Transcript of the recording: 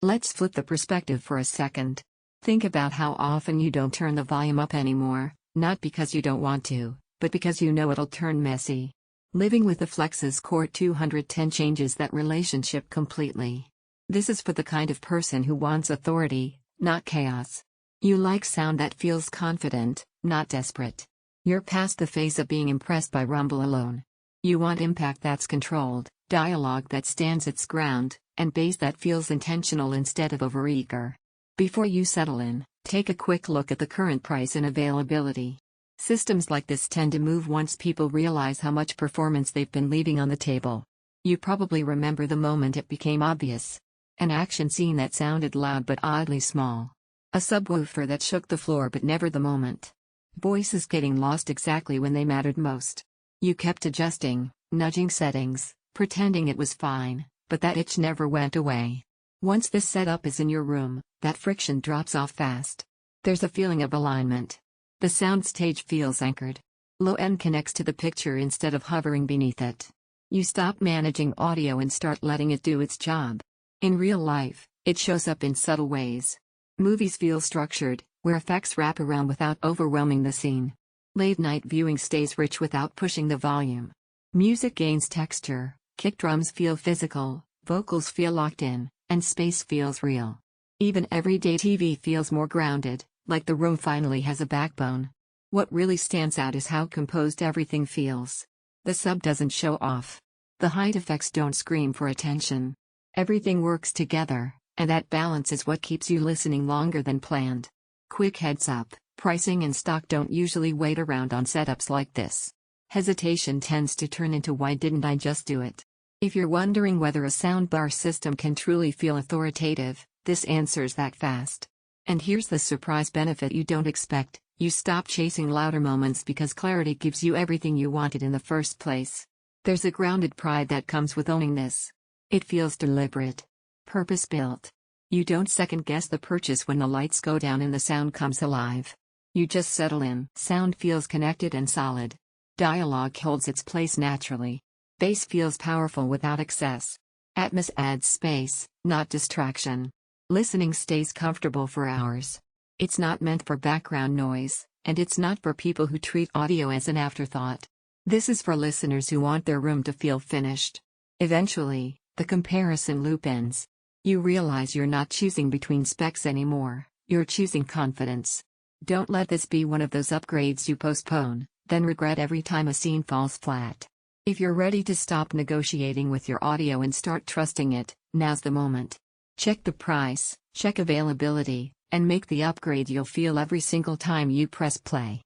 Let's flip the perspective for a second. Think about how often you don't turn the volume up anymore, not because you don't want to, but because you know it'll turn messy. Living with the Flexus CORE 210 changes that relationship completely. This is for the kind of person who wants authority, not chaos. You like sound that feels confident, not desperate. You're past the phase of being impressed by rumble alone. You want impact that's controlled, dialogue that stands its ground, and bass that feels intentional instead of overeager. Before you settle in, take a quick look at the current price and availability. Systems like this tend to move once people realize how much performance they've been leaving on the table. You probably remember the moment it became obvious. An action scene that sounded loud but oddly small. A subwoofer that shook the floor but never the moment. Voices getting lost exactly when they mattered most. You kept adjusting, nudging settings, pretending it was fine, but that itch never went away. Once this setup is in your room, that friction drops off fast. There's a feeling of alignment. The soundstage feels anchored. Low end connects to the picture instead of hovering beneath it. You stop managing audio and start letting it do its job. In real life, it shows up in subtle ways. Movies feel structured, where effects wrap around without overwhelming the scene. Late night viewing stays rich without pushing the volume. Music gains texture, kick drums feel physical, vocals feel locked in, and space feels real. Even everyday TV feels more grounded, like the room finally has a backbone. What really stands out is how composed everything feels. The sub doesn't show off. The height effects don't scream for attention. Everything works together, and that balance is what keeps you listening longer than planned. Quick heads up, pricing and stock don't usually wait around on setups like this. Hesitation tends to turn into "why didn't I just do it?" If you're wondering whether a soundbar system can truly feel authoritative, this answers that fast. And here's the surprise benefit you don't expect: you stop chasing louder moments because clarity gives you everything you wanted in the first place. There's a grounded pride that comes with owning this. It feels deliberate. Purpose-built. You don't second-guess the purchase when the lights go down and the sound comes alive. You just settle in. Sound feels connected and solid. Dialogue holds its place naturally. Bass feels powerful without excess. Atmos adds space, not distraction. Listening stays comfortable for hours. It's not meant for background noise, and it's not for people who treat audio as an afterthought. This is for listeners who want their room to feel finished. Eventually, the comparison loop ends. You realize you're not choosing between specs anymore, you're choosing confidence. Don't let this be one of those upgrades you postpone, then regret every time a scene falls flat. If you're ready to stop negotiating with your audio and start trusting it, now's the moment. Check the price, check availability, and make the upgrade you'll feel every single time you press play.